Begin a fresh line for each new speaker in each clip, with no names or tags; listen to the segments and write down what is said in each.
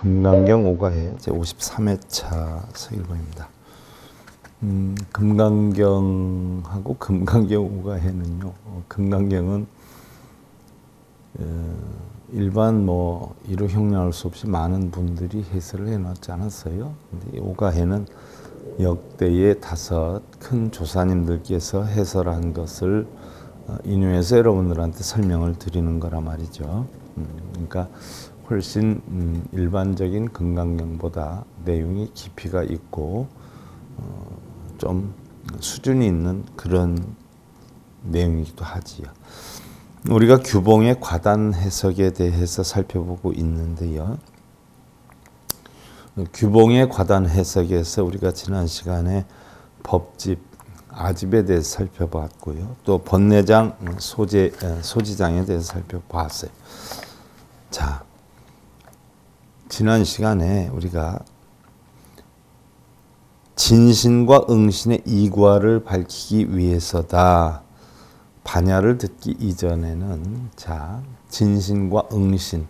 금강경 오가해 제53회차 서일본입니다. 금강경하고 금강경 오가해는요. 금강경은 일반 이루 형량할 수 없이 많은 분들이 해설을 해놨지 않았어요. 근데 오가해는 역대의 5 큰 조사님들께서 해설한 것을 인용해서 여러분들한테 설명을 드리는 거라 말이죠. 그러니까 훨씬 일반적인 금강경보다 내용이 깊이가 있고 좀 수준이 있는 그런 내용이기도 하지요. 우리가 규봉의 과단 해석에 대해서 살펴보고 있는데요. 규봉의 과단 해석에서 우리가 지난 시간에 법집, 아집에 대해서 살펴봤고요. 또 번뇌장, 소지장에 대해서 살펴봤어요. 자, 지난 시간에 우리가 진신과 응신의 이과를 밝히기 위해서다. 반야를 듣기 이전에는 자, 진신과 응신.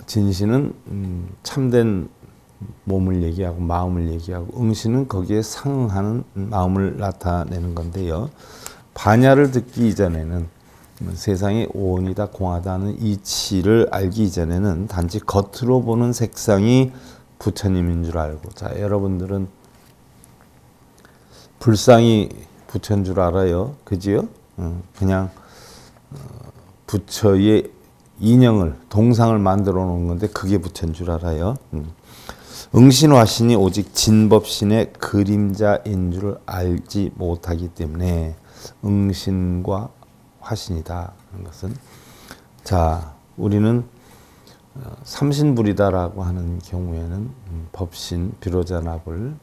진신은 참된 몸을 얘기하고 마음을 얘기하고 응신은 거기에 상응하는 마음을 나타내는 건데요. 반야를 듣기 이전에는 세상이 오온이다 공하다는 이치를 알기 이전에는 단지 겉으로 보는 색상이 부처님인 줄 알고, 자, 여러분들은 불상이 부처인 줄 알아요. 그지요? 그냥 부처의 인형을, 동상을 만들어 놓은 건데 그게 부처인 줄 알아요. 응신화신이 오직 진법신의 그림자인 줄 알지 못하기 때문에 응신과 화신이다 하는 것은, 자, 우리는 삼신불이다라고 하는 경우에는 법신, 비로자나불,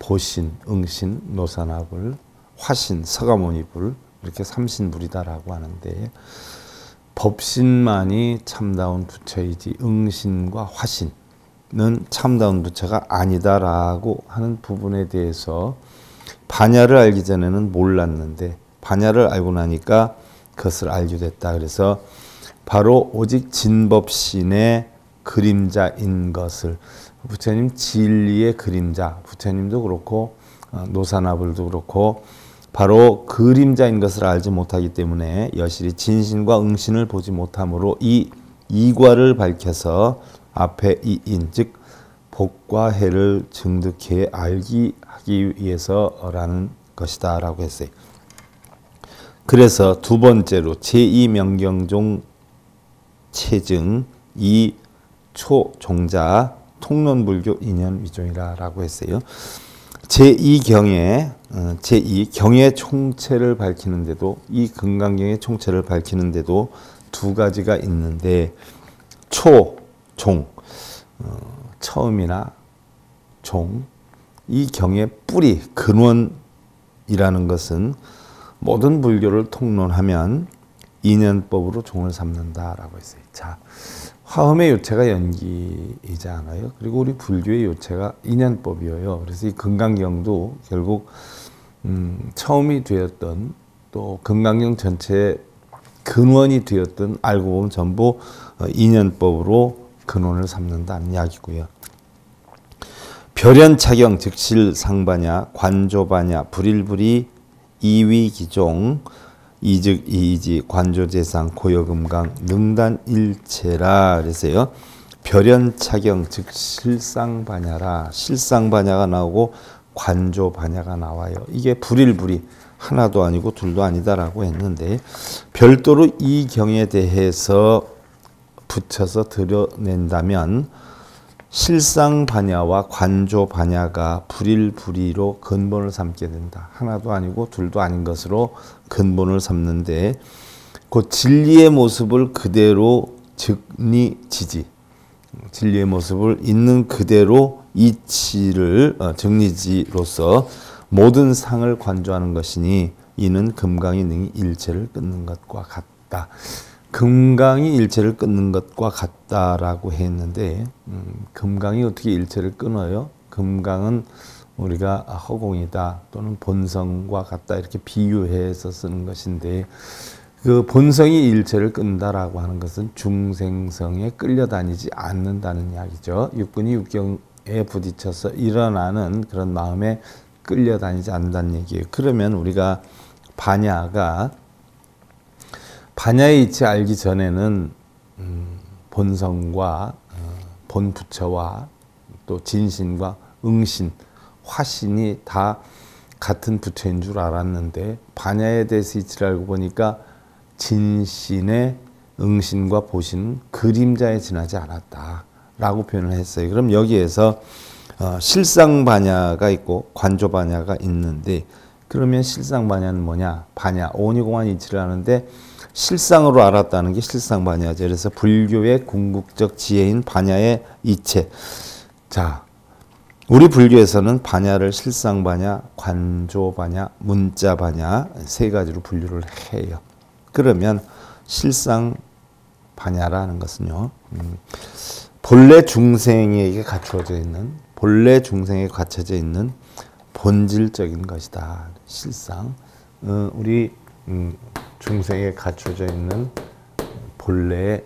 보신, 응신, 노사나불, 화신, 서가모니불, 이렇게 삼신불이다라고 하는데, 법신만이 참다운 부처이지 응신과 화신은 참다운 부처가 아니다라고 하는 부분에 대해서 반야를 알기 전에는 몰랐는데 반야를 알고 나니까 그것을 알게 됐다. 그래서 바로 오직 진법신의 그림자인 것을, 부처님 진리의 그림자, 부처님도 그렇고 노사나불도 그렇고 바로 그림자인 것을 알지 못하기 때문에 여실히 진신과 응신을 보지 못하므로 이 이과를 밝혀서 앞에 이 인, 즉 복과 해를 증득해 알기 하기 위해서라는 것이다 라고 했어요. 그래서 두 번째로 제2명경종 체증 2 초종자 통론불교 인연위종이라 라고 했어요. 제2경의 제2경의 총체를 밝히는데도, 이 금강경의 총체를 밝히는데도 두 가지가 있는데, 초, 종, 처음이나 종, 이 경의 뿌리, 근원이라는 것은 모든 불교를 통론하면 인연법으로 종을 삼는다라고 했어요. 자, 화엄의 요체가 연기이지 않아요? 그리고 우리 불교의 요체가 인연법이에요. 그래서 이 금강경도 결국 처음이 되었던, 또 금강경 전체의 근원이 되었던, 알고 보면 전부 인연법으로 근원을 삼는다는 이야기고요. 별연차경 즉실상반야 관조반야 불일불이 이위기종 이즉 이이지 관조재상 고여금강 능단일체라 그랬어요. 별연차경 즉 실상반야라, 실상반야가 나오고 관조반야가 나와요. 이게 불일불이 하나도 아니고 둘도 아니다라고 했는데, 별도로 이 경에 대해서 붙여서 드러낸다면 실상반야와 관조반야가 불일불이로 근본을 삼게 된다. 하나도 아니고 둘도 아닌 것으로 근본을 삼는데, 그 진리의 모습을 그대로 즉리지지, 진리의 모습을 있는 그대로 이치를 즉리지로서 모든 상을 관조하는 것이니 이는 금강이 능히 일체를 끊는 것과 같다. 금강이 일체를 끊는 것과 같다라고 했는데, 금강이 어떻게 일체를 끊어요? 금강은 우리가 허공이다 또는 본성과 같다 이렇게 비유해서 쓰는 것인데, 그 본성이 일체를 끈다라고 하는 것은 중생성에 끌려다니지 않는다는 이야기죠. 육근이 육경에 부딪혀서 일어나는 그런 마음에 끌려다니지 않는다는 얘기예요. 그러면 우리가 반야의 이치 알기 전에는 본성과 본부처와 또 진신과 응신, 화신이 다 같은 부처인 줄 알았는데 반야에 대해서 이치를 알고 보니까 진신의 응신과 보신은 그림자에 지나지 않았다라고 표현을 했어요. 그럼 여기에서 실상반야가 있고 관조반야가 있는데 그러면 실상반야는 뭐냐? 반야, 오니공한 이치를 하는데 실상으로 알았다는 게 실상반야죠. 그래서 불교의 궁극적 지혜인 반야의 이체. 자, 우리 불교에서는 반야를 실상반야, 관조반야, 문자반야 세 가지로 분류를 해요. 그러면 실상반야라는 것은요, 본래 중생에게 갖추어져 있는, 본래 중생에 갖춰져 있는 본질적인 것이다. 실상. 우리 중생에 갖춰져 있는 본래의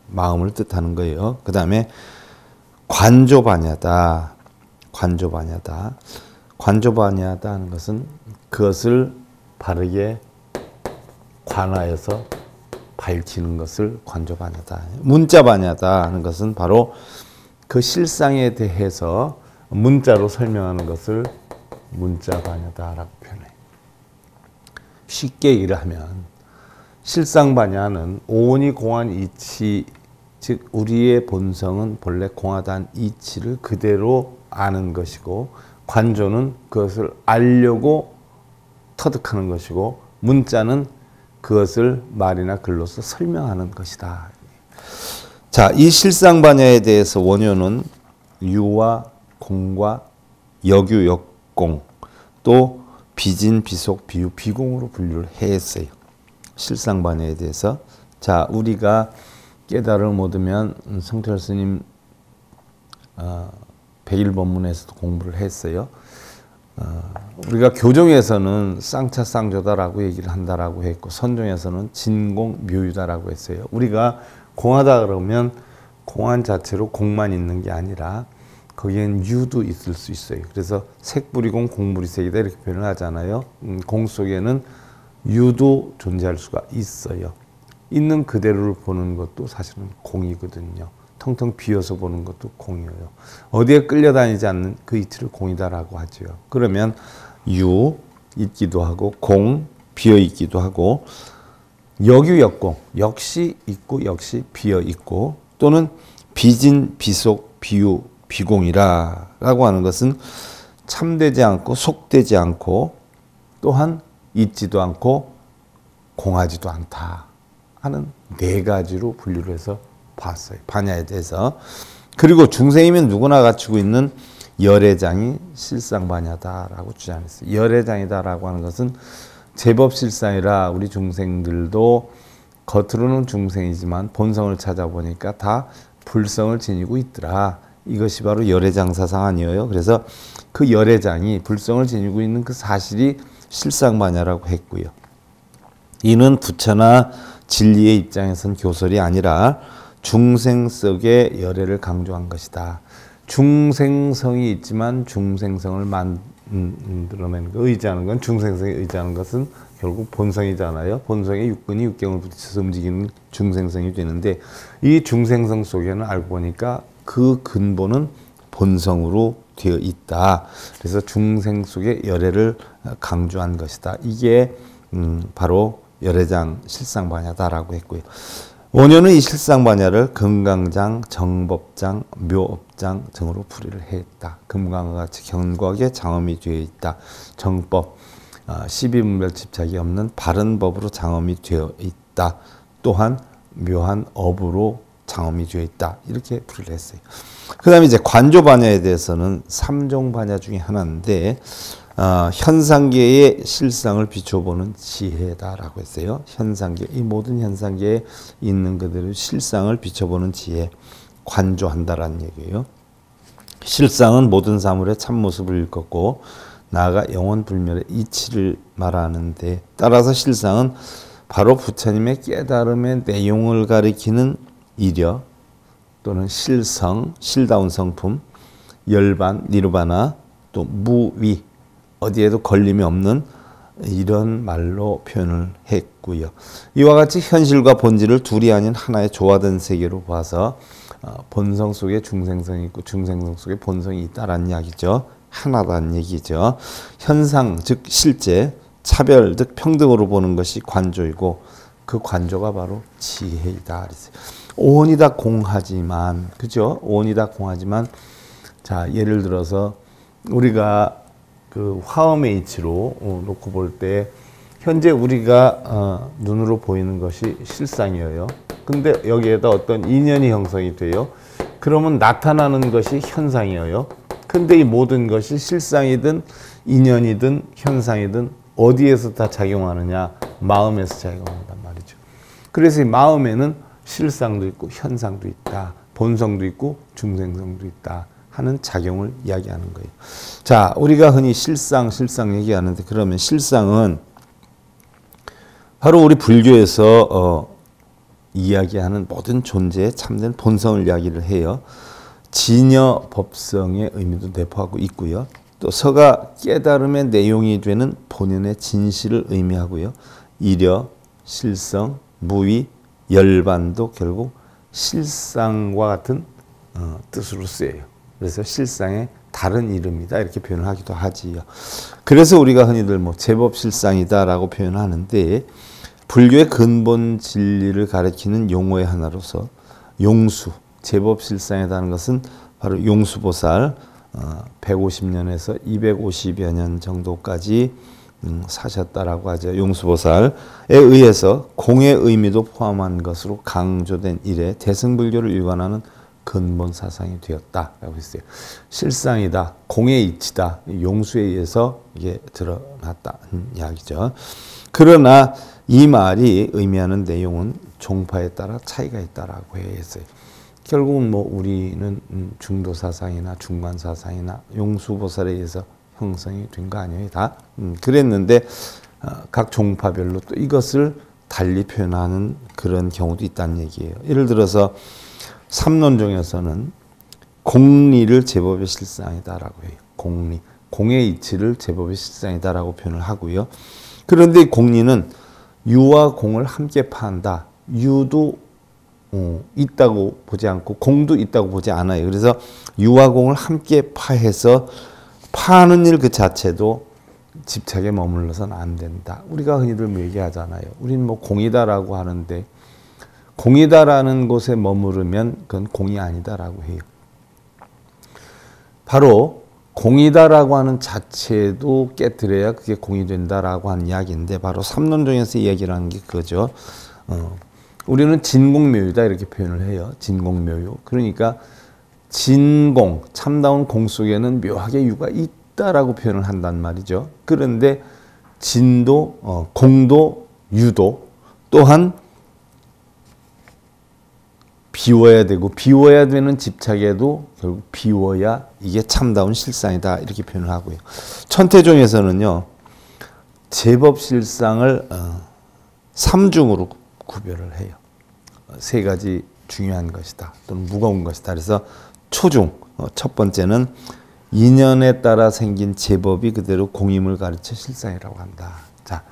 마음을 뜻하는 거예요. 그 다음에 관조반야다. 관조반야다. 관조반야다 하는 것은 그것을 바르게 관하여서 밝히는 것을 관조반야다. 문자반야다 하는 것은 바로 그 실상에 대해서 문자로 설명하는 것을 문자반야다라고 표현해요. 쉽게 일하면 실상반야는 오온이 공한 이치, 즉 우리의 본성은 본래 공하다는 이치를 그대로 아는 것이고 관조는 그것을 알려고 터득하는 것이고 문자는 그것을 말이나 글로서 설명하는 것이다. 자, 이 실상반야에 대해서 원효는 유와 공과 여규, 역공, 또 비진, 비속, 비유, 비공으로 분류를 했어요. 실상반야에 대해서. 자, 우리가 깨달음을 얻으면 성철 스님 101법문에서도 공부를 했어요. 우리가 교정에서는 쌍차 쌍조다라고 얘기를 한다라고 했고 선종에서는 진공 묘유다라고 했어요. 우리가 공하다 그러면 공한 자체로 공만 있는 게 아니라 거기엔 유도 있을 수 있어요. 그래서 색불이공 공불이색이다 이렇게 표현을 하잖아요. 공 속에는 유도 존재할 수가 있어요. 있는 그대로를 보는 것도 사실은 공이거든요. 텅텅 비어서 보는 것도 공이에요. 어디에 끌려다니지 않는 그 이치를 공이다라고 하죠. 그러면 유 있기도 하고 공 비어 있기도 하고 역유 역공 역시 있고 역시 비어 있고 또는 비진 비속 비유 비공이라고 하는 것은 참되지 않고 속되지 않고 또한 있지도 않고 공하지도 않다 하는 네 가지로 분류를 해서 봤어요. 반야에 대해서. 그리고 중생이면 누구나 갖추고 있는 열애장이 실상반야다라고 주장했어요. 열애장이다라고 하는 것은 제법 실상이라 우리 중생들도 겉으로는 중생이지만 본성을 찾아보니까 다 불성을 지니고 있더라. 이것이 바로 열애장사상 아니에요. 그래서 그 열애장이 불성을 지니고 있는 그 사실이 실상반야라고 했고요. 이는 부처나 진리의 입장에선 교설이 아니라 중생 속의 열애를 강조한 것이다. 중생성이 있지만 중생성을 만들어낸 거 의지하는 건 중생성에 의지하는 것은 결국 본성이잖아요. 본성의 육근이 육경을 부딪혀서 움직이는 중생성이 되는데 이 중생성 속에는 알고 보니까 그 근본은 본성으로 되어 있다. 그래서 중생 속의 열애를 강조한 것이다. 이게 바로 열애장 실상반야다라고 했고요. 원효는 이 실상반야를 금강장, 정법장, 묘업장 등으로 풀이를 했다. 금강과 같이 견고하게 장엄이 되어 있다. 정법, 12분별 집착이 없는 바른 법으로 장엄이 되어 있다. 또한 묘한 업으로 장엄이 되어 있다. 이렇게 풀이를 했어요. 그 다음에 이제 관조반야에 대해서는 3종 반야 중에 하나인데 현상계의 실상을 비춰보는 지혜다라고 했어요. 현상계, 이 모든 현상계에 있는 그대로 실상을 비춰보는 지혜, 관조한다라는 얘기예요. 실상은 모든 사물의 참모습을 일컫고 나아가 영원불멸의 이치를 말하는데 따라서 실상은 바로 부처님의 깨달음의 내용을 가리키는 이력 또는 실성, 실다운 성품, 열반, 니르바나, 또 무위, 어디에도 걸림이 없는 이런 말로 표현을 했고요. 이와 같이 현실과 본질을 둘이 아닌 하나의 조화된 세계로 봐서 본성 속에 중생성이 있고 중생성 속에 본성이 있다라는 이야기죠. 하나다는 얘기죠. 현상, 즉 실제, 차별, 즉 평등으로 보는 것이 관조이고 그 관조가 바로 지혜이다. 오온이 다 공하지만, 그죠? 오온이 다 공하지만, 자, 예를 들어서 우리가 그 화음의 이치로 놓고 볼 때 현재 우리가 눈으로 보이는 것이 실상이에요. 근데 여기에다 어떤 인연이 형성이 돼요. 그러면 나타나는 것이 현상이에요. 근데 이 모든 것이 실상이든 인연이든 현상이든 어디에서 다 작용하느냐? 마음에서 작용한단 말이죠. 그래서 이 마음에는 실상도 있고 현상도 있다. 본성도 있고 중생성도 있다. 하는 작용을 이야기하는 거예요. 자, 우리가 흔히 실상 얘기하는데 그러면 실상은 바로 우리 불교에서 이야기하는 모든 존재의 참된 본성을 이야기를 해요. 진여 법성의 의미도 내포하고 있고요. 또 서가 깨달음의 내용이 되는 본연의 진실을 의미하고요. 이려, 실성, 무위, 열반도 결국 실상과 같은 뜻으로 쓰여요. 그래서 실상의 다른 이름이다 이렇게 표현을 하기도 하지요. 그래서 우리가 흔히들 뭐 제법 실상이다라고 표현하는데 불교의 근본 진리를 가리키는 용어의 하나로서 용수, 제법 실상이라는 것은 바로 용수보살 150년에서 250여 년 정도까지 사셨다라고 하죠. 용수보살에 의해서 공의 의미도 포함한 것으로 강조된 이래 대승불교를 일관하는 근본 사상이 되었다라고 했어요. 실상이다, 공의 이치다, 용수에 의해서 이게 드러났다는 이야기죠. 그러나 이 말이 의미하는 내용은 종파에 따라 차이가 있다라고 했어요. 결국은 뭐 우리는 중도 사상이나 중간 사상이나 용수보살에 의해서 형성이 된 거 아니에요, 다. 그랬는데 각 종파별로 또 이것을 달리 표현하는 그런 경우도 있다는 얘기예요. 예를 들어서 삼론종에서는 공리를 제법의 실상이다라고 해요. 공리, 공의 이치를 제법의 실상이다라고 표현을 하고요. 그런데 공리는 유와 공을 함께 파한다. 유도 있다고 보지 않고 공도 있다고 보지 않아요. 그래서 유와 공을 함께 파해서 파는 일 그 자체도 집착에 머물러서는 안 된다. 우리가 흔히들 뭐 얘기하잖아요. 우리는 뭐 공이다라고 하는데 공이다라는 곳에 머무르면 그건 공이 아니다라고 해요. 바로 공이다라고 하는 자체도 깨뜨려야 그게 공이 된다라고 하는 이야기인데 바로 삼론종에서 이야기를 하는 게 그거죠. 우리는 진공묘유다 이렇게 표현을 해요. 진공묘유. 그러니까 진공, 참다운 공 속에는 묘하게 유가 있다라고 표현을 한단 말이죠. 그런데 진도, 공도, 유도 또한 비워야 되고 비워야 되는 집착에도 결국 비워야 이게 참다운 실상이다 이렇게 표현을 하고요. 천태종에서는요. 제법 실상을 삼중으로 구별을 해요. 세 가지 중요한 것이다 또는 무거운 것이다. 그래서 초중, 첫 번째는 인연에 따라 생긴 제법이 그대로 공임을 가르쳐 실상이라고 한다. 자,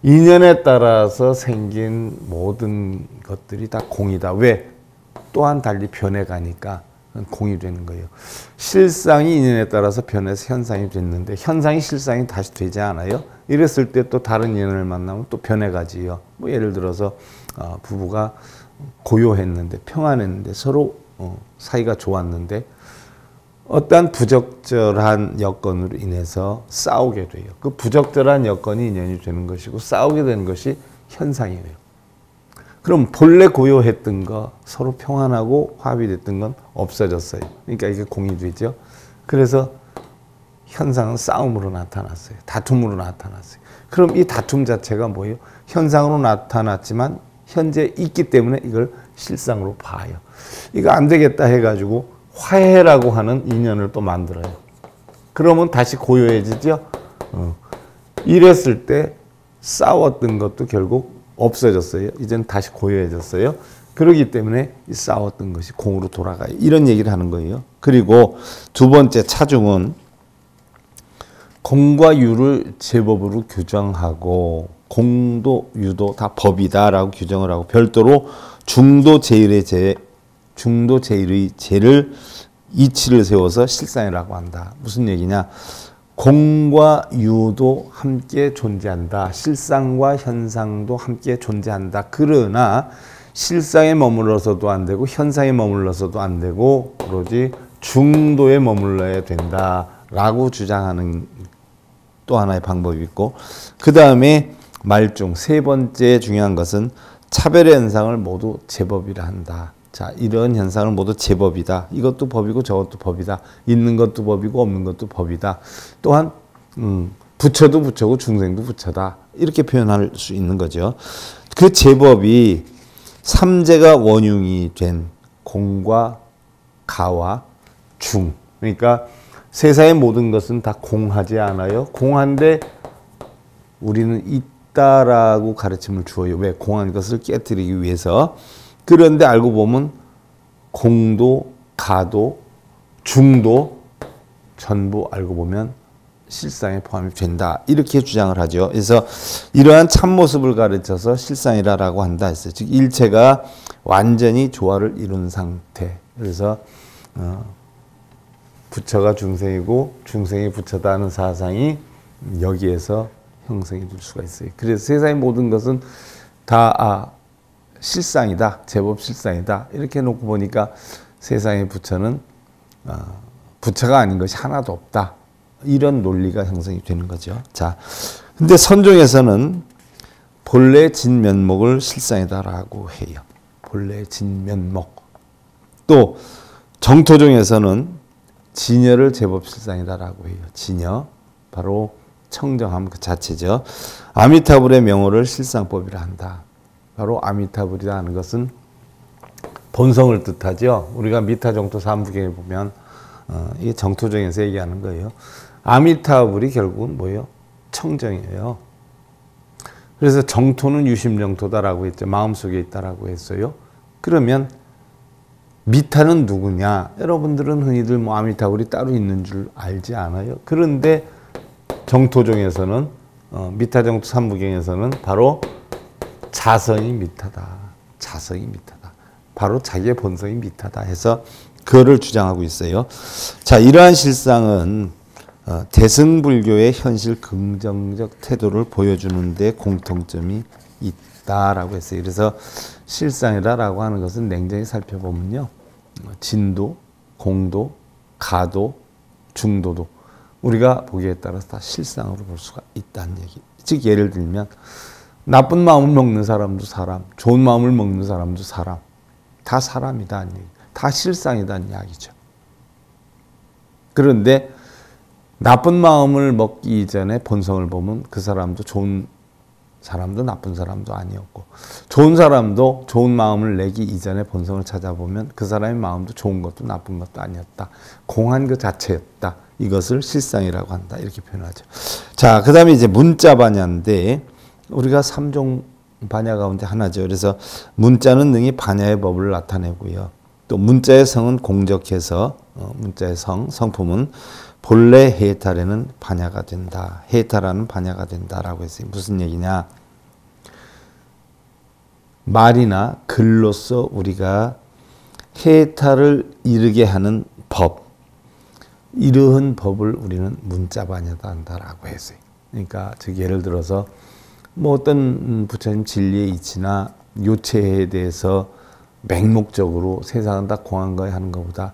인연에 따라서 생긴 모든 것들이 다 공이다. 왜? 또한 달리 변해가니까 공이 되는 거예요. 실상이 인연에 따라서 변해서 현상이 됐는데 현상이 실상이 다시 되지 않아요? 이랬을 때 또 다른 인연을 만나면 또 변해가지요. 뭐 예를 들어서 부부가 고요했는데 평안했는데 서로 사이가 좋았는데 어떠한 부적절한 여건으로 인해서 싸우게 돼요. 그 부적절한 여건이 인연이 되는 것이고 싸우게 되는 것이 현상이에요. 그럼 본래 고요했던 거 서로 평안하고 화합됐던 건 없어졌어요. 그러니까 이게 공이 되죠. 그래서 현상은 싸움으로 나타났어요. 다툼으로 나타났어요. 그럼 이 다툼 자체가 뭐예요? 현상으로 나타났지만 현재 있기 때문에 이걸 실상으로 봐요. 이거 안 되겠다 해가지고 화해라고 하는 인연을 또 만들어요. 그러면 다시 고요해지죠. 이랬을 때 싸웠던 것도 결국 없어졌어요. 이제는 다시 고요해졌어요. 그러기 때문에 싸웠던 것이 공으로 돌아가요. 이런 얘기를 하는 거예요. 그리고 두 번째 차중은 공과 유를 제법으로 규정하고 공도 유도 다 법이다라고 규정을 하고 별도로 중도 제일의 제를 이치를 세워서 실상이라고 한다. 무슨 얘기냐? 공과 유도 함께 존재한다. 실상과 현상도 함께 존재한다. 그러나 실상에 머물러서도 안 되고 현상에 머물러서도 안 되고 오로지 중도에 머물러야 된다라고 주장하는 또 하나의 방법이 있고, 그 다음에 말중 세 번째 중요한 것은 차별의 현상을 모두 제법이라 한다. 자, 이런 현상을 모두 제법이다. 이것도 법이고 저것도 법이다. 있는 것도 법이고 없는 것도 법이다. 또한 부처도 부처고 중생도 부처다. 이렇게 표현할 수 있는 거죠. 그 제법이 삼재가 원흉이 된 공과 가와 중. 그러니까 세상의 모든 것은 다 공하지 않아요. 공한데 우리는 있다라고 가르침을 주어요. 왜? 공한 것을 깨뜨리기 위해서. 그런데 알고 보면 공도 가도 중도 전부 알고 보면 실상에 포함이 된다. 이렇게 주장을 하죠. 그래서 이러한 참모습을 가르쳐서 실상이라고 한다 했어요. 즉 일체가 완전히 조화를 이룬 상태. 그래서 부처가 중생이고 중생이 부처다 하는 사상이 여기에서 형성이 될 수가 있어요. 그래서 세상의 모든 것은 다 실상이다. 제법 실상이다. 이렇게 놓고 보니까 세상의 부처는 부처가 아닌 것이 하나도 없다. 이런 논리가 형성이 되는 거죠. 자, 근데 선종에서는 본래 진면목을 실상이다라고 해요. 본래 진면목. 또 정토종에서는 진여를 제법 실상이다라고 해요. 진여, 바로 청정함 그 자체죠. 아미타불의 명호를 실상법이라 한다. 바로 아미타불이라 하는 것은 본성을 뜻하죠. 우리가 미타정토 삼부경에 보면 이게 정토정에서 얘기하는 거예요. 아미타불이 결국은 뭐예요? 청정이에요. 그래서 정토는 유심정토다라고 했죠. 마음속에 있다라고 했어요. 그러면 미타는 누구냐? 여러분들은 흔히들 뭐 아미타불이 따로 있는 줄 알지 않아요? 그런데 정토종에서는 미타정토 삼부경에서는 바로 자성이 미타다. 자성이 미타다. 바로 자기의 본성이 미타다 해서 그거를 주장하고 있어요. 자, 이러한 실상은 대승불교의 현실 긍정적 태도를 보여주는 데 공통점이 있다라고 했어요. 그래서 실상이라고 하는 것은 냉정히 살펴보면요. 진도, 공도, 가도, 중도도 우리가 보기에 따라서 다 실상으로 볼 수가 있다는 얘기. 즉 예를 들면 나쁜 마음을 먹는 사람도 사람, 좋은 마음을 먹는 사람도 사람. 다 사람이다는 얘기. 다 실상이다는 이야기죠. 그런데 나쁜 마음을 먹기 이전에 본성을 보면 그 사람도 좋은 사람도 나쁜 사람도 아니었고, 좋은 사람도 좋은 마음을 내기 이전에 본성을 찾아보면 그 사람의 마음도 좋은 것도 나쁜 것도 아니었다. 공한 그 자체였다. 이것을 실상이라고 한다. 이렇게 표현하죠. 자, 그 다음에 이제 문자 반야인데 우리가 3종 반야 가운데 하나죠. 그래서 문자는 능히 반야의 법을 나타내고요. 또 문자의 성은 공적해서 문자의 성품은 본래 해탈에는 반야가 된다. 해탈하는 반야가 된다라고 했어요. 무슨 얘기냐? 말이나 글로써 우리가 해탈을 이르게 하는 법, 이러한 법을 우리는 문자 반야다 한다라고 했어요. 그러니까 즉 예를 들어서 뭐 어떤 부처님 진리의 이치나 요체에 대해서 맹목적으로 세상은 다 공한 거야 하는 것보다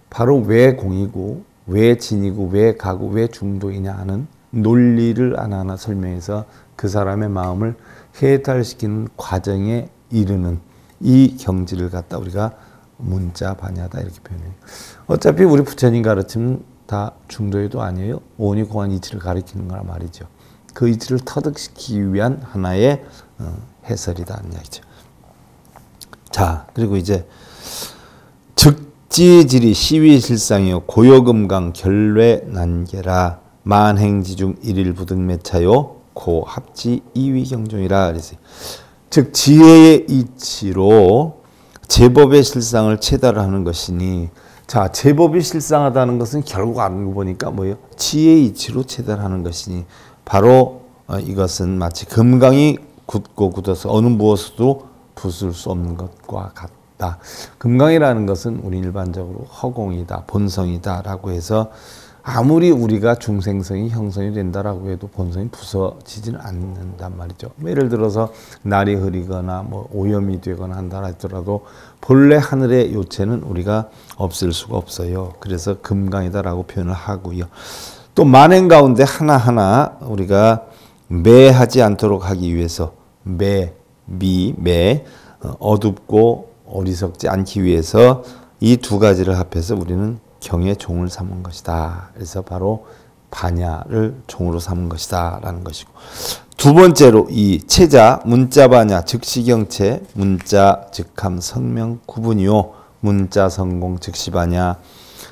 바로 왜 공이고 왜 진이고 왜 가고 왜 중도이냐 하는 논리를 하나하나 설명해서 그 사람의 마음을 해탈시키는 과정에 이르는 이 경지를 갖다 우리가 문자 반야다 이렇게 표현해요. 어차피 우리 부처님 가르침은 다 중도에도 아니에요. 오니 공한 이치를 가리키는 거란 말이죠. 그 이치를 터득시키기 위한 하나의 해설이다 하는 이야기죠. 자, 그리고 이제 즉지질이 시위실상이요 고요금강 결례 난계라 만행지중 일일 부등매차요 고 합지 이위경종이라 그랬어요. 즉 지혜의 이치로 제법의 실상을 체달하는 것이니, 자, 제법이 실상하다는 것은 결국 알고 보니까 뭐예요? 지혜의 이치로 체달하는 것이니, 바로 이것은 마치 금강이 굳고 굳어서 어느 무엇으로 부술 수 없는 것과 같다. 금강이라는 것은 우리 일반적으로 허공이다, 본성이다라고 해서 아무리 우리가 중생성이 형성이 된다라고 해도 본성이 부서지지는 않는단 말이죠. 예를 들어서 날이 흐리거나 뭐 오염이 되거나 한다 하더라도 본래 하늘의 요체는 우리가 없앨 수가 없어요. 그래서 금강이다라고 표현을 하고요. 또 만행 가운데 하나하나 우리가 매하지 않도록 하기 위해서 매, 어둡고 어리석지 않기 위해서 이 두 가지를 합해서 우리는 경의 종을 삼은 것이다. 그래서 바로 반야를 종으로 삼은 것이다 라는 것이고, 두 번째로 이 체자 문자 반야 즉시경체 문자 즉함 성명 구분이요 문자 성공 즉시 반야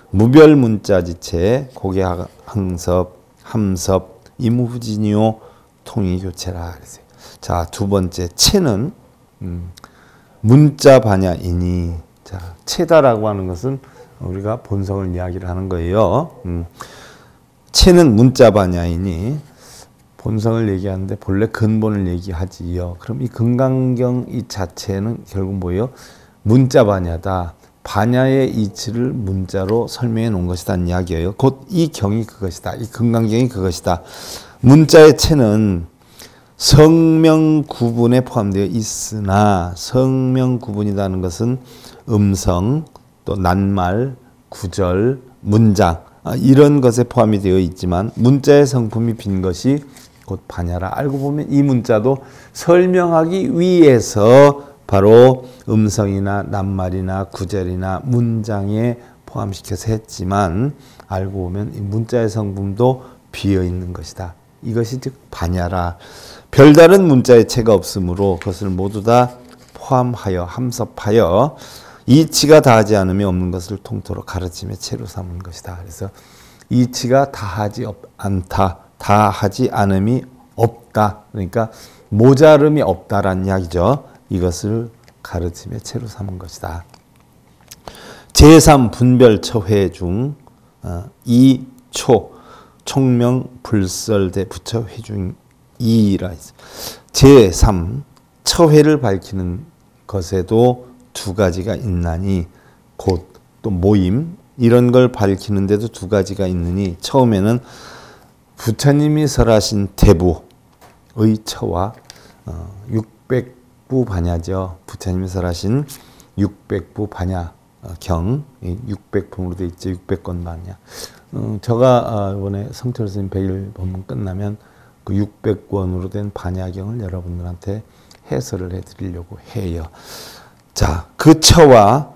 무별 문자 지체 고개 항섭 함섭 이무후진이요 통이 교체라 그랬어요. 자, 두 번째 체는 문자 반야이니, 자, 체다라고 하는 것은 우리가 본성을 이야기를 하는 거예요. 체는 문자 반야이니 본성을 얘기하는데 본래 근본을 얘기하지요. 그럼 이 금강경 이 자체는 결국 뭐예요? 문자 반야다. 반야의 이치를 문자로 설명해 놓은 것이다는 이야기예요. 곧 이 경이 그것이다. 이 금강경이 그것이다. 문자의 체는 성명 구분에 포함되어 있으나, 성명 구분이라는 것은 음성, 또 낱말, 구절, 문장 이런 것에 포함이 되어 있지만, 문자의 성품이 빈 것이 곧 반야라. 알고 보면 이 문자도 설명하기 위해서 바로 음성이나 낱말이나 구절이나 문장에 포함시켜서 했지만, 알고 보면 이 문자의 성품도 비어 있는 것이다. 이것이 즉 반야라. 별다른 문자의 체가 없으므로 그것을 모두 다 포함하여 함섭하여 이치가 다하지 않으면 없는 것을 통틀어 가르침의 체로 삼은 것이다. 그래서 이치가 다하지 않다, 다하지 않음이 없다. 그러니까 모자름이 없다라는 이야기죠. 이것을 가르침의 체로 삼은 것이다. 제3 분별 처회 중 이초 총명 불설대 부처 회중 이라 있어요. 제3 처회를 밝히는 것에도 두 가지가 있나니, 곧 또 모임 이런 걸 밝히는데도 두 가지가 있느니, 처음에는 부처님이 설하신 대부의 처와 600부 반야죠. 부처님이 설하신 600부 반야 경, 600품으로 되어 있죠. 600권 반야. 제가 이번에 성철 스님 100일 법문 끝나면 그 600권으로 된 반야경을 여러분들한테 해설을 해드리려고 해요. 자, 그 처와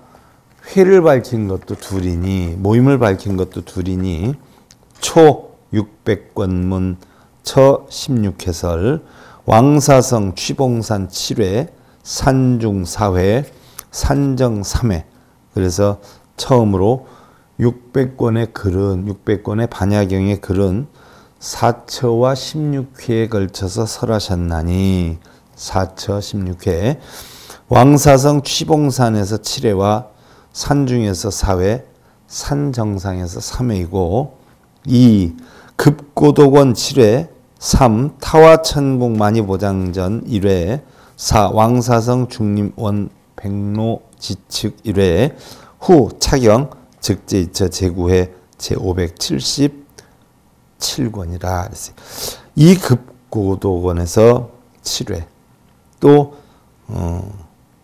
회를 밝힌 것도 둘이니, 모임을 밝힌 것도 둘이니, 초 600권문 처 16해설 왕사성 취봉산 7회 산중 4회 산정 3회. 그래서 처음으로 600권의 글은, 600권의 반야경의 글은 4처와 16회에 걸쳐서 설하셨나니, 4처 16회 왕사성 취봉산에서 7회와 산중에서 4회 산정상에서 3회이고, 2 급고도권 7회 3 타화천국 만이보장전 1회 4 왕사성 중림원 백로 지측 1회 후 차경 즉제2처 제9회 제577권이라 그랬어요. 이 급고도권에서 7회, 또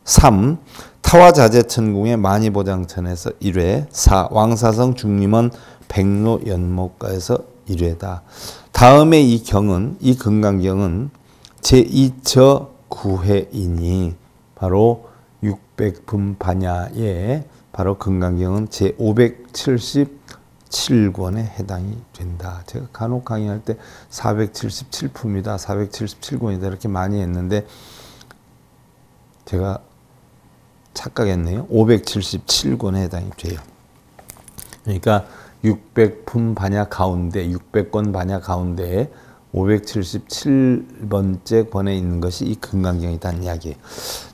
3 타화자재천궁의 만이보장천에서 1회 4 왕사성 중림원 백로 연목가에서 1회다. 다음에 이 경은, 이 금강경은 제2처 9회이니 바로 600품 반야에 바로 금강경은 제577권에 해당이 된다. 제가 간혹 강의할 때 477품이다, 477권이다 이렇게 많이 했는데 제가 착각했네요. 577권에 해당이 돼요. 그러니까 600품 반야 가운데, 600권 반야 가운데 577번째 권에 있는 것이 이 금강경이라는 이야기예요.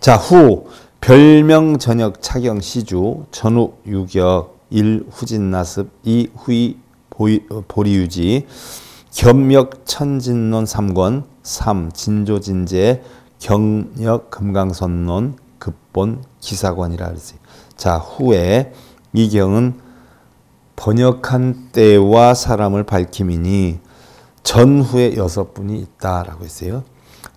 자, 후 별명 전역 차경 시주 전후 유격 1 후진나습 2 후이 보리유지 겸역 천진론 3권 3 진조진제 경역 금강선론 급본 기사권이라 그랬어요. 자, 후에 이 경은 번역한 때와 사람을 밝힘이니 전후에 6분이 있다라고 했어요.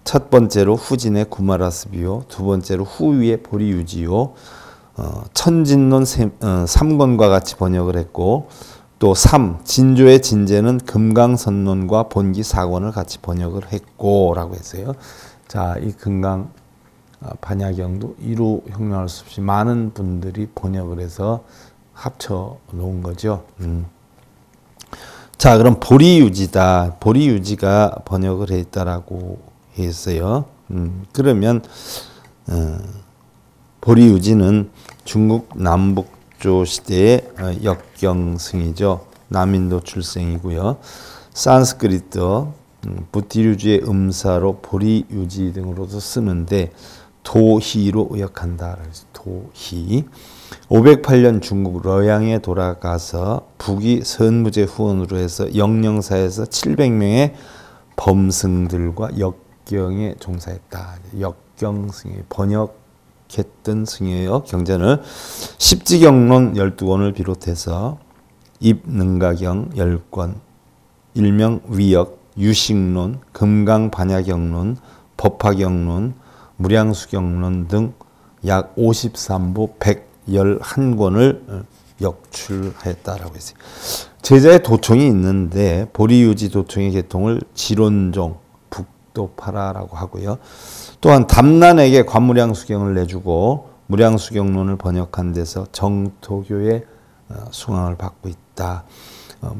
첫 번째로 후진의 구마라스비요, 두 번째로 후위의 보리유지요, 천진론 3권과 같이 번역을 했고, 또 3, 진조의 진제는 금강선론과 본기 4권을 같이 번역을 했고 라고 했어요. 자, 이 금강 반야경도 이루 형용할 수 없이 많은 분들이 번역을 해서 합쳐 놓은 거죠. 자, 그럼 보리유지다. 보리유지가 번역을 했다라고 했어요. 그러면 보리유지는 중국 남북조 시대의 역경승이죠. 남인도 출생이고요. 산스크리트 부티류지의 음사로 보리유지 등으로도 쓰는데 도희로 의역한다. 도희. 508년 중국 러양에 돌아가서 북이 선무제 후원으로 해서 영령사에서 700명의 범승들과 역경에 종사했다. 역경승이 번역했던 승이에요. 경전을 십지경론 12권을 비롯해서 입능가경 10권, 일명 위역, 유식론, 금강반야경론, 법화경론, 무량수경론 등 약 53부 111권을 역출했다라고 했어요. 제자의 도총이 있는데 보리유지 도총의 계통을 지론종, 북도파라라고 하고요. 또한 담난에게 관무량수경을 내주고 무량수경론을 번역한 데서 정토교의 숭앙을 받고 있다.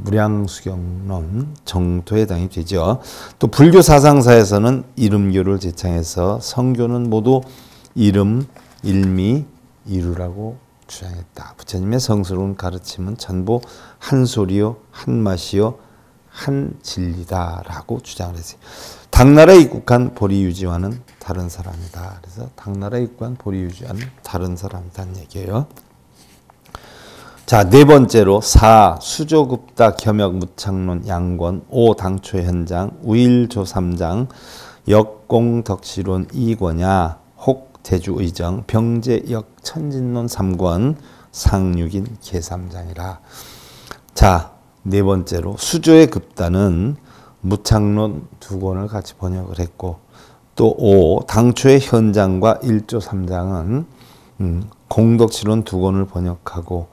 무량수경론 정토에 해당이 되죠. 또 불교 사상사에서는 이름교를 제창해서 성교는 모두 이름, 일미, 이루라고 주장했다. 부처님의 성스러운 가르침은 전부 한 소리요, 한 맛이요, 한 진리다라고 주장을 했어요. 당나라에 입국한 보리유지와는 다른 사람이다. 그래서 당나라에 입국한 보리유지와는 다른 사람이라는 얘기예요. 자, 네 번째로 4. 수조급다 겸역 무창론 양권 5. 당초 현장 우일조 3장 역공덕시론 2권야 혹 대주의정 병제역 천진론 3권 상육인 개3장이라. 자, 네 번째로 수조의 급다는 무창론 2권을 같이 번역을 했고, 또 5. 당초의 현장과 1조 3장은 공덕시론 2권을 번역하고,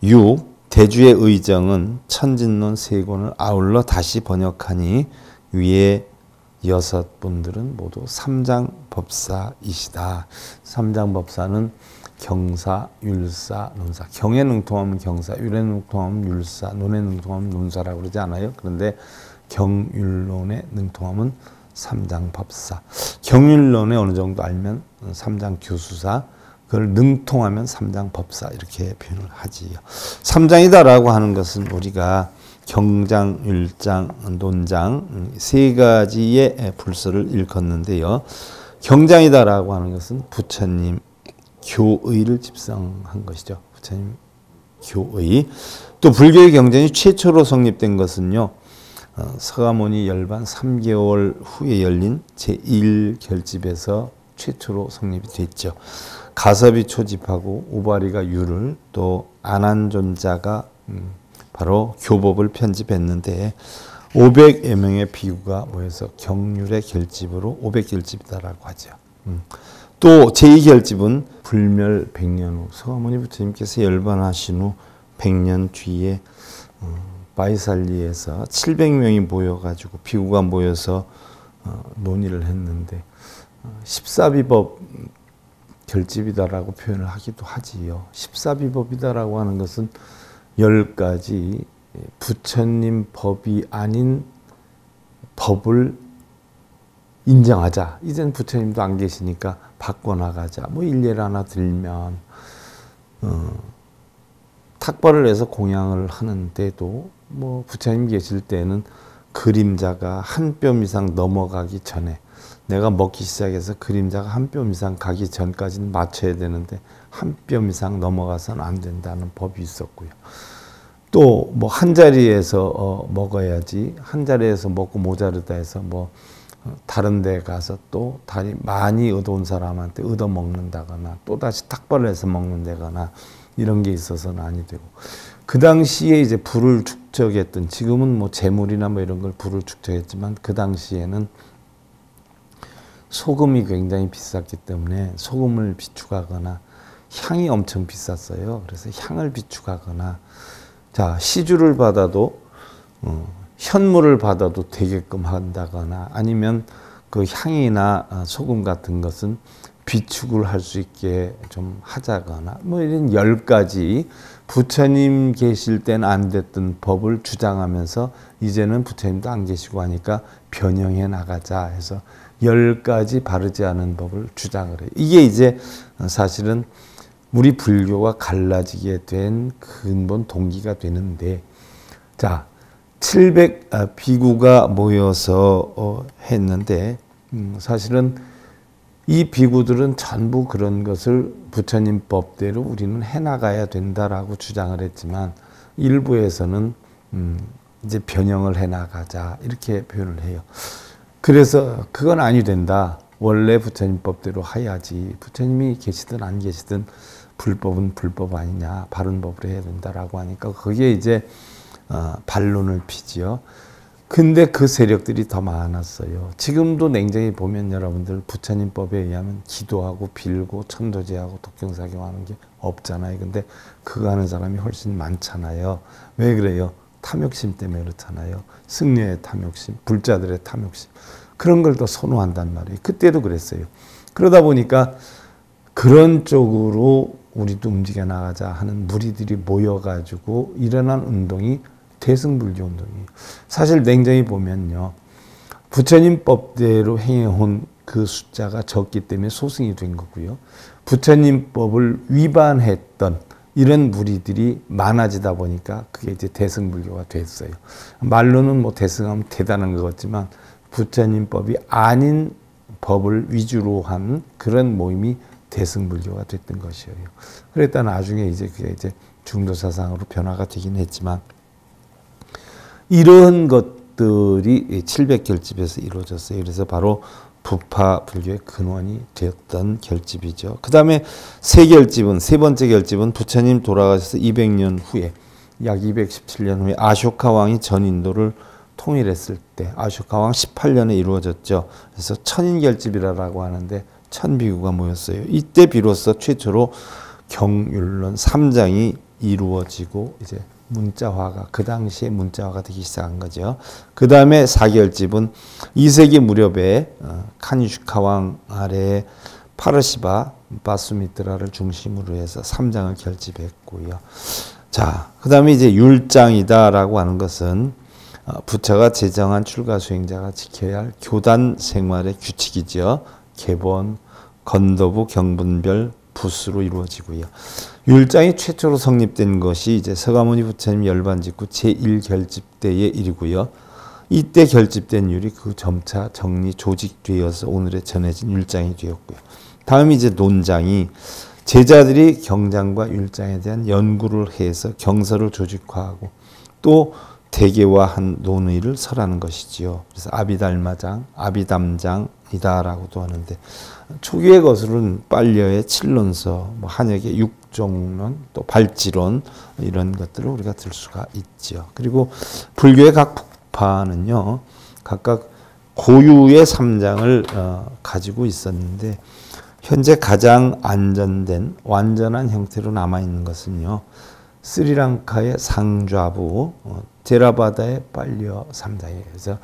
6. 대주의 의정은 천진론 3권을 아울러 다시 번역하니 위에 6분들은 모두 삼장법사이시다. 삼장법사는 경사, 율사, 논사. 경에 능통하면 경사, 율에 능통하면 율사, 논에 능통하면 논사라고 그러지 않아요? 그런데 경율론에 능통하면 삼장법사. 경율론에 어느 정도 알면 삼장교수사, 그걸 능통하면 삼장법사 이렇게 표현을 하지요. 삼장이다라고 하는 것은 우리가 경장, 율장, 논장 세 가지의 불서를 일컫는데요. 경장이다라고 하는 것은 부처님 교의를 집성한 것이죠. 부처님 교의. 또 불교의 경전이 최초로 성립된 것은요. 서가모니 열반 3개월 후에 열린 제1결집에서 최초로 성립이 됐죠. 가섭이 초집하고 우바리가 유를, 또 안한존자가 바로 교법을 편집했는데 500여 명의 비구가 모여서 경률의 결집으로 500결집이다라고 하죠. 또 제2결집은 불멸 100년 후 서가모니 부처님께서 열반하신 후 100년 뒤에 바이살리에서 700명이 모여가지고 비구가 모여서 논의를 했는데 14비법 결집이다라고 표현을 하기도 하지요. 14비법이다라고 하는 것은 10가지 부처님 법이 아닌 법을 인정하자. 이젠 부처님도 안 계시니까 바꿔나가자. 뭐 일례를 하나 들면 탁발을 해서 공양을 하는데도 뭐 부처님 계실 때는 그림자가 한 뼘 이상 넘어가기 전에, 내가 먹기 시작해서 그림자가 한 뼘 이상 가기 전까지는 맞춰야 되는데 한 뼘 이상 넘어가서는 안 된다는 법이 있었고요. 또 뭐 한 자리에서 먹어야지, 한 자리에서 먹고 모자르다 해서 뭐 다른 데 가서 또 다리 많이 얻어온 사람한테 얻어 먹는다거나 또 다시 탁발을 해서 먹는다거나 이런 게 있어서는 아니 되고, 그 당시에 이제 불을 축적했던, 지금은 뭐 재물이나 뭐 이런 걸 불을 축적했지만 그 당시에는 소금이 굉장히 비쌌기 때문에 소금을 비축하거나, 향이 엄청 비쌌어요. 그래서 향을 비축하거나, 자, 시주를 받아도 현물을 받아도 되게끔 한다거나, 아니면 그 향이나 소금 같은 것은 비축을 할 수 있게 좀 하자거나, 뭐 이런 10가지 부처님 계실 때는 안 됐던 법을 주장하면서 이제는 부처님도 안 계시고 하니까 변형해 나가자 해서 10가지 바르지 않은 법을 주장을 해요. 이게 이제 사실은 우리 불교가 갈라지게 된 근본 동기가 되는데, 자, 700 비구가 모여서 했는데, 사실은 이 비구들은 전부 그런 것을 부처님 법대로 우리는 해나가야 된다라고 주장을 했지만, 일부에서는 이제 변형을 해나가자 이렇게 표현을 해요. 그래서 그건 아니 된다. 원래 부처님 법대로 해야지. 부처님이 계시든 안 계시든 불법은 불법 아니냐, 바른 법으로 해야 된다라고 하니까 그게 이제 반론을 피지요. 근데 그 세력들이 더 많았어요. 지금도 냉정히 보면 여러분들 부처님 법에 의하면 기도하고 빌고 천도제하고 독경사경하는 게 없잖아요. 근데 그거 하는 사람이 훨씬 많잖아요. 왜 그래요? 탐욕심 때문에 그렇잖아요. 승려의 탐욕심, 불자들의 탐욕심, 그런 걸 더 선호한단 말이에요. 그때도 그랬어요. 그러다 보니까 그런 쪽으로 우리도 움직여 나가자 하는 무리들이 모여가지고 일어난 운동이 대승불교 운동이에요. 사실 냉정히 보면요, 부처님 법대로 행해온 그 숫자가 적기 때문에 소승이 된 거고요. 부처님 법을 위반했던 이런 무리들이 많아지다 보니까 그게 이제 대승불교가 됐어요. 말로는 뭐 대승하면 대단한 것 같지만 부처님 법이 아닌 법을 위주로 한 그런 모임이 대승불교가 됐던 것이에요. 그랬다 나중에 이제 그게 이제 중도사상으로 변화가 되긴 했지만, 이런 것들이 700결집에서 이루어졌어요. 그래서 바로 부파 불교의 근원이 되었던 결집이죠. 그 다음에 세 번째 결집은 부처님 돌아가셔서 200년 후에, 약 217년 후에 아쇼카 왕이 전 인도를 통일했을 때, 아쇼카 왕 18년에 이루어졌죠. 그래서 천인결집이라고 하는데 천비구가 모였어요. 이때 비로소 최초로 경율론 3장이 이루어지고 이제 문자화가, 그 당시에 문자화가 되기 시작한 거죠. 그 다음에 4결집은 2세기 무렵에 카니슈카 왕 아래에 파르시바 바수미트라를 중심으로 해서 3장을 결집했고요. 자, 그 다음에 이제 율장이다라고 하는 것은 부처가 제정한 출가 수행자가 지켜야 할 교단 생활의 규칙이죠. 계본, 건도부, 경분별, 부수로 이루어지고요. 율장이 최초로 성립된 것이 이제 서가모니 부처님 열반 직후 제1결집 때의 일이고요. 이때 결집된 율이 그 점차 정리 조직되어서 오늘에 전해진 율장이 되었고요. 다음이 이제 논장이, 제자들이 경장과 율장에 대한 연구를 해서 경서를 조직화하고 또 대개화한 논의를 설하는 것이지요. 그래서 아비달마장, 아비담장이다라고도 하는데, 초기의 것으로는 빨려의 칠론서, 뭐 한역의 육종론, 또 발지론, 이런 것들을 우리가 들 수가 있죠. 그리고 불교의 각 부파는요, 각각 고유의 3장을 가지고 있었는데, 현재 가장 안전된 완전한 형태로 남아있는 것은요, 스리랑카의 상좌부, 테라바다의 빨려 3장이에요. 그래서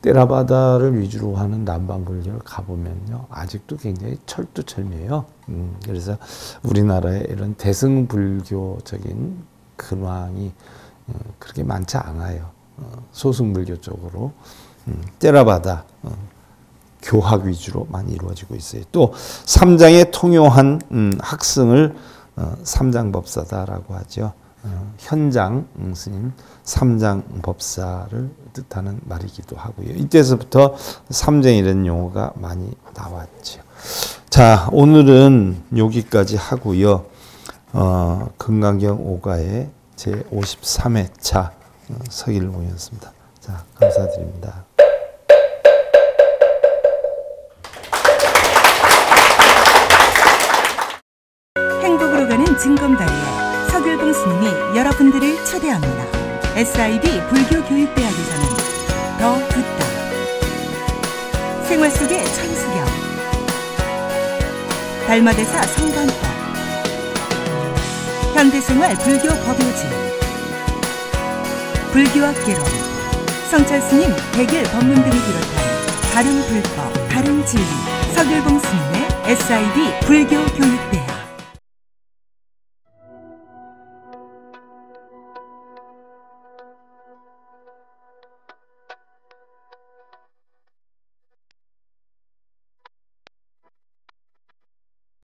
테라바다를 위주로 하는 남방불교를 가보면요, 아직도 굉장히 철두철미해요. 그래서 우리나라에 이런 대승불교적인 근황이 그렇게 많지 않아요. 소승불교 쪽으로 테라바다 교학 위주로 많이 이루어지고 있어요. 또 3장에 통용한 학승을 삼장법사다라고 하죠. 현장 스님 삼장 법사를 뜻하는 말이기도 하고요. 이때서부터 삼쟁이라는 용어가 많이 나왔죠. 자, 오늘은 여기까지 하고요. 금강경 5가의 제 53회차 서길봉이었습니다. 자, 감사드립니다.
행복으로 가는 징검다리에 서길봉 스님이 여러분들을 초대합니다. SIB 불교교육대학에서는 더 듣다, 생활 속의 천수경, 달마대사 성관법, 현대생활 불교 법요지, 불교학개론, 성찰스님 백일 법문 등을 비롯한 다른 불법, 다른 진리, 서길봉 스님의 SIB 불교교육대학.